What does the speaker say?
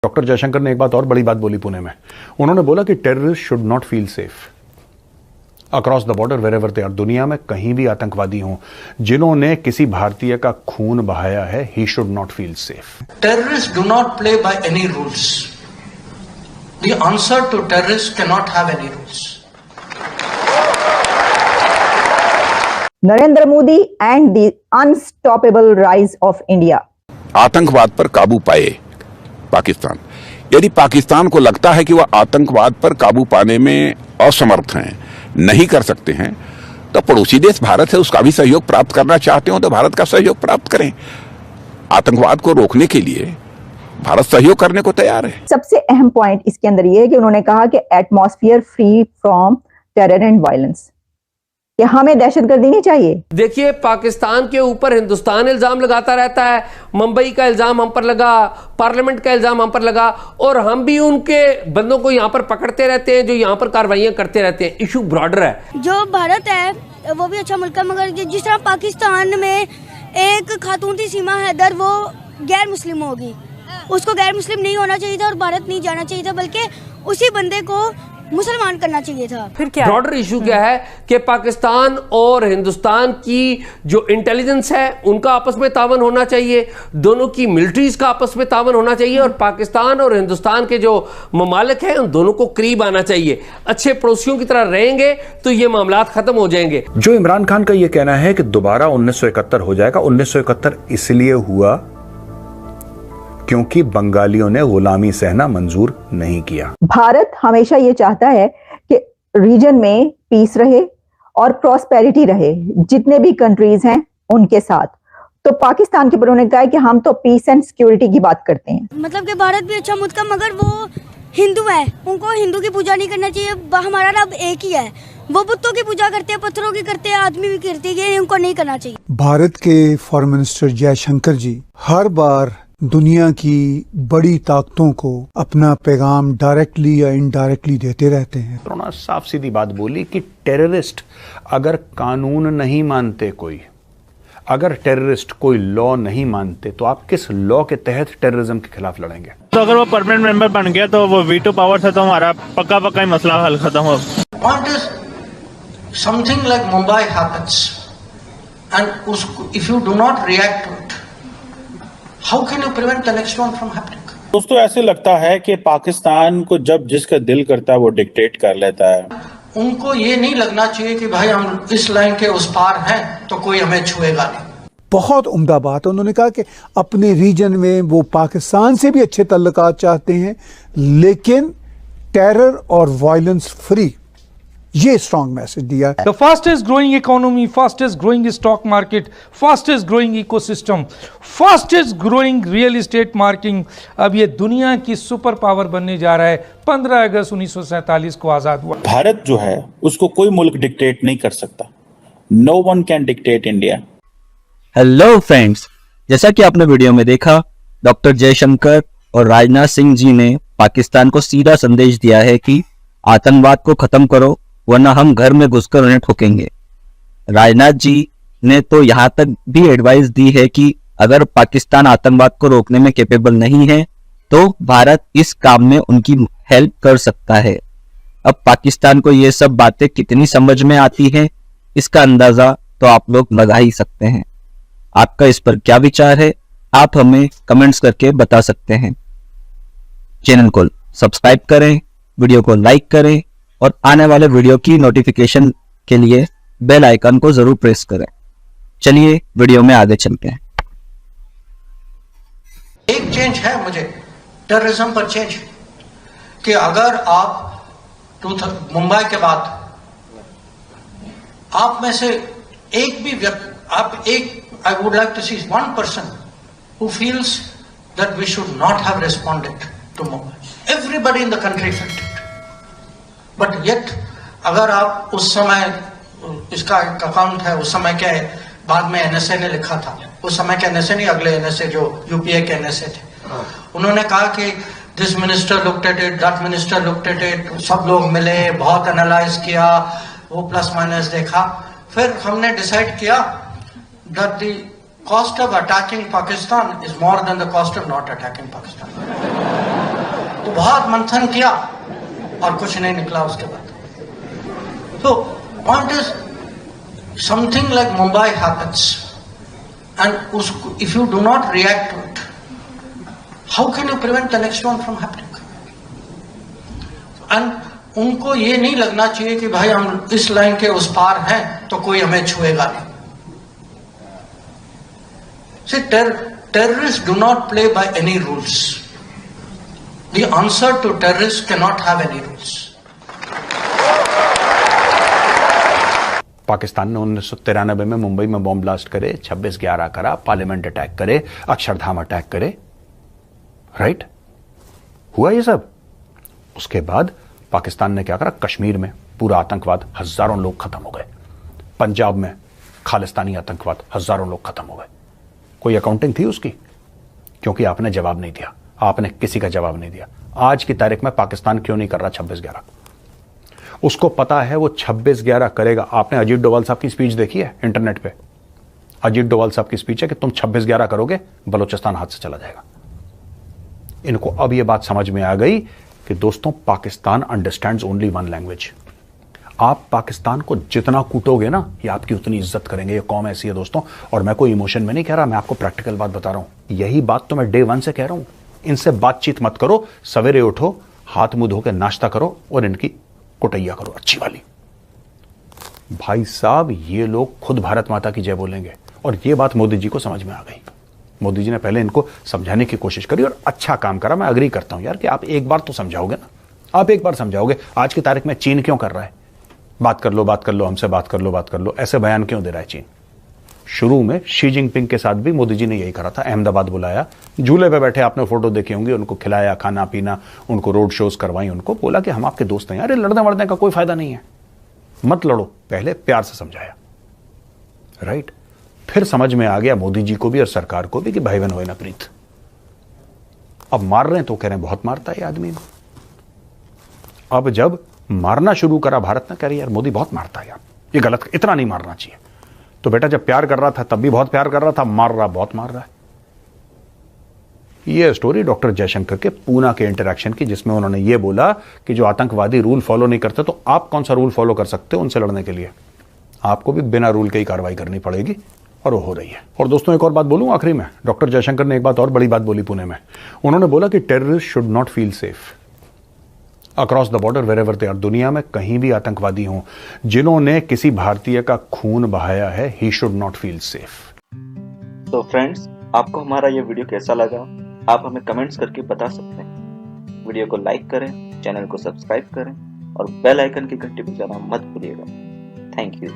Doctor Jaishankar ने एक बात और बड़ी बात बोली पुणे में। उन्होंने बोला कि terrorist should not feel safe across the border wherever they are. दुनिया में कहीं भी आतंकवादी हों जिन्होंने किसी भारतीय का खून बहाया है, he should not feel safe. Terrorist do not play by any rules. The answer to terrorist can not have any rules. Narendra Modi and the unstoppable rise of India. आतंकवाद पर काबू पाए पाकिस्तान। यदि पाकिस्तान को लगता है कि वह आतंकवाद पर काबू पाने में असमर्थ हैं, नहीं कर सकते हैं, तो पड़ोसी देश भारत है, उसका भी सहयोग प्राप्त करना चाहते हो तो भारत का सहयोग प्राप्त करें। आतंकवाद को रोकने के लिए भारत सहयोग करने को तैयार है। सबसे अहम पॉइंट इसके अंदर यह है कि उन्होंने कहा कि atmosphere free from terror and violence, कि हमें दहशतगर्दी नहीं चाहिए। देखिए, पाकिस्तान के ऊपर हिंदुस्तान इल्जाम लगाता रहता है, मुंबई का इल्जाम हम पर लगा, पार्लियामेंट का इल्जाम हम पर लगा, और हम भी उनके बंदों को यहां पर पकड़ते रहते हैं जो यहां पर कार्रवाइयां करते रहते हैं। इशू ब्रॉडर है। जो भारत है वो भी अच्छा मुल्क है, मगर जिस तरह पाकिस्तान में एक खातून थी सीमा हैदर, वो गैर मुस्लिम होगी, उसको गैर मुस्लिम नहीं होना चाहिए था और भारत नहीं जाना चाहिए था, बल्कि उसी बंदे को मुसलमान करना चाहिए था। फिर क्या ब्रॉडर इशू क्या है कि पाकिस्तान और हिंदुस्तान की जो इंटेलिजेंस है उनका आपस में तावन होना चाहिए, दोनों की मिलिट्रीज का आपस में तावन होना चाहिए, और पाकिस्तान और हिंदुस्तान के जो ममालिक हैं उन दोनों को करीब आना चाहिए। अच्छे पड़ोसियों की तरह रहेंगे तो ये मामला खत्म हो जाएंगे। जो इमरान खान का ये कहना है कि दोबारा 1971 हो जाएगा, 1971 इसलिए हुआ क्योंकि बंगालियों ने गुलामी सहना मंजूर नहीं किया। भारत हमेशा ये चाहता है कि रीजन में पीस रहे और प्रॉस्पेरिटी रहे, जितने भी कंट्रीज हैं उनके साथ। तो पाकिस्तान के ऊपर उन्होंने कहा है कि हम तो पीस एंड सिक्योरिटी की बात करते हैं। मतलब कि भारत भी अच्छा मुल्क है, मगर वो हिंदू है, उनको हिंदू की पूजा नहीं करना चाहिए। हमारा रब एक ही है, वो बुतों की पूजा करते हैं, पत्थरों की करते हैं, आदमी भी करते हैं, ये उनको नहीं करना चाहिए। भारत के फॉरेन मिनिस्टर जयशंकर जी हर बार दुनिया की बड़ी ताकतों को अपना पैगाम डायरेक्टली या इनडायरेक्टली देते रहते हैं। उन्होंने साफ सीधी बात बोली कि टेररिस्ट अगर कानून नहीं मानते, अगर टेररिस्ट कोई लॉ नहीं मानते, तो आप किस लॉ के तहत टेररिज्म के खिलाफ लड़ेंगे? तो अगर वो परमानेंट मेंबर बन गया तो वो वीटो पावर से तो हमारा पक्का ही मसला हल खत्म हो। What is something like Mumbai happens and if you do not react to it, how can you prevent the next one from happening? दोस्तों, ऐसे लगता है कि पाकिस्तान को जब जिसका दिल करता है वो डिक्टेट कर लेता है। उनको ये नहीं लगना चाहिए कि भाई हम इस लाइन के उस पार हैं तो कोई हमें छुएगा नहीं। बहुत उम्दा बात। उन्होंने कहा कि अपने रीजन में वो पाकिस्तान से भी अच्छे तल्लुकात चाहते हैं, लेकिन टेरर और वायलेंस फ्री, ये स्ट्रॉन्ग मैसेज दिया है। The fastest growing economy, fastest growing stock market, fastest growing ecosystem, fastest growing real estate marketing, अब ये दुनिया की सुपर पावर बनने जा रहा है। 15 अगस्त 1947 को आजाद हुआ। भारत जो है उसको कोई मुल्क डिक्टेट नहीं कर सकता। No one can dictate India. Hello friends, जैसा कि आपने वीडियो में देखा, डॉक्टर जयशंकर और राजनाथ सिंह जी ने पाकिस्तान को सीधा संदेश दिया है कि आतंकवाद को खत्म करो वरना हम घर में घुसकर उन्हें ठोकेंगे। राजनाथ जी ने तो यहाँ तक भी एडवाइस दी है कि अगर पाकिस्तान आतंकवाद को रोकने में कैपेबल नहीं है तो भारत इस काम में उनकी हेल्प कर सकता है। अब पाकिस्तान को ये सब बातें कितनी समझ में आती हैं, इसका अंदाजा तो आप लोग लगा ही सकते हैं। आपका इस पर क्या विचार है, आप हमें कमेंट्स करके बता सकते हैं। चैनल को सब्सक्राइब करें, वीडियो को लाइक करें और आने वाले वीडियो की नोटिफिकेशन के लिए बेल आइकन को जरूर प्रेस करें। चलिए वीडियो में आगे चलते हैं। एक चेंज है मुझे टेररिज्म पर चेंज, कि अगर आप मुंबई के बाद आप में से एक भी व्यक्ति, आप एक, I would like to see one person who feels that we should not have responded to Mumbai. Everybody in the country felt it, but yet अगर आप उस समय, इसका एक अकाउंट है, उस समय के बाद में एनएसए ने लिखा था, उस समय के एनएसए नहीं, अगले एनएसए जो यूपीए के एनएसए थे, उन्होंने कहा कि this minister looked at it, that minister looked at it, सब लोग मिले, बहुत एनालाइज किया, वो प्लस माइनस देखा, फिर हमने डिसाइड किया that the cost of attacking Pakistan is more than the cost of not attacking Pakistan. तो बहुत मंथन किया और कुछ नहीं निकला उसके बाद. So point is, something like Mumbai happens, and if you do not react to it, how can you prevent the next one from happening? And उनको ये नहीं लगना चाहिए कि भाई हम इस लाइन के उस पार हैं तो कोई हमें छुएगा नहीं. See, terrorists do not play by any rules. The answer to terrorists cannot have any rules. Pakistan ने 1993 में मुंबई में बॉम्ब ब्लास्ट करे, 26/11 करा, पार्लियामेंट अटैक करे, अक्षरधाम अटैक करे, राइट? हुआ ये सब. उसके बाद पाकिस्तान ने क्या करा? कश्मीर में पूरा आतंकवाद, हजारों लोग खत्म हो गए. पंजाब में खालिस्तानी आतंकवाद, हजारों लोग खत्म हो गए. कोई अकाउंटिंग थी उसकी? क्योंकि आपने जवाब नहीं दिया. आपने किसी का जवाब नहीं दिया. आज की तारीख में पाकिस्तान क्यों नहीं कर रहा 26/11? उसको पता है वो 26/11 करेगा. आपने अजीत डोभाल साहब की स्पीच देखी है इंटरनेट पे? अजीत डोभाल साहब की स्पीच है कि तुम 26/11 करोगे, बलोचिस्तान हाथ से चला जाएगा. इनको अब ये बात समझ में आ गई कि दोस्तों, Pakistan understands only one language. आप पाकिस्तान को जितना कूटोगे ना, ये आपकी उतनी इज्जत करेंगे. ये कौम ऐसी है दोस्तों, और मैं कोई इमोशन में नहीं कह रहा, मैं आपको प्रैक्टिकल बात बता रहा हूं. यही बात तो मैं डे 1 से कह रहा हूं. इनसे बातचीत मत करो. सवेरे उठो, हाथ मुंह धो के नाश्ता करो और इनकी कुटैया करो अच्छी वाली. भाई साहब, ये लोग खुद भारत माता की जय बोलेंगे. और ये बात मोदी जी को समझ में आ गई. मोदी जी ने पहले इनको समझाने की कोशिश करी और अच्छा काम करा. मैं अग्री करता हूं यार कि आप एक बार तो समझाओगे ना. आप एक बार समझाओगे. आज की तारीख में चीन क्यों कर रहा है? बात कर लो, हमसे बात कर लो, ऐसे बयान क्यों दे रहा है चीन? शुरू में शी जिनपिंग के साथ भी मोदी जी ने यही करा था. अहमदाबाद बुलाया, झूले पे बैठे, आपने फोटो देखी होंगी, उनको खिलाया, खाना पीना, उनको रोड शोज करवाई, उनको बोला कि हम आपके दोस्त हैं. अरे लड़ने वड़ने का कोई फायदा नहीं है, मत लड़ो. पहले प्यार से समझाया, राइट? फिर समझ में आ गया मोदी जी को भी और सरकार को भी कि भाई बहन होए ना प्रीत. अब मार रहे हैं तो कह रहे हैं बहुत मारता है ये आदमी को. अब जब मारना शुरू करा भारत ने, कह रही यार मोदी बहुत मारता है यार, ये गलत, इतना नहीं मारना चाहिए. तो बेटा, जब प्यार कर रहा था तब भी बहुत प्यार कर रहा था, मार रहा बहुत मार रहा है. ये स्टोरी डॉक्टर जयशंकर के पूना के इंटरैक्शन की, जिसमें उन्होंने ये बोला कि जो आतंकवादी रूल फॉलो नहीं करते तो आप कौन सा रूल फॉलो कर सकते हो उनसे लड़ने के लिए? आपको भी बिना रूल के ही कार्रवाई करनी पड़ेगी, और वो हो रही है. और दोस्तों, एक और बात बोलूं आखिरी में. डॉक्टर जयशंकर ने एक बात और बड़ी बात बोली पुणे में. उन्होंने बोला कि terrorist should not feel safe across the border wherever they are. दुनिया में कहीं भी आतंकवादी हों, जिन्होंने किसी भारतीय का खून बहाया है, he should not feel safe. तो फ्रेंड्स, आपको हमारा ये वीडियो कैसा लगा? आप हमें कमेंट्स करके बता सकते हैं. वीडियो को लाइक करें, चैनल को सब्सक्राइब करें और बेल आइकन की घंटी बजाना मत भूलिएगा. Thank you.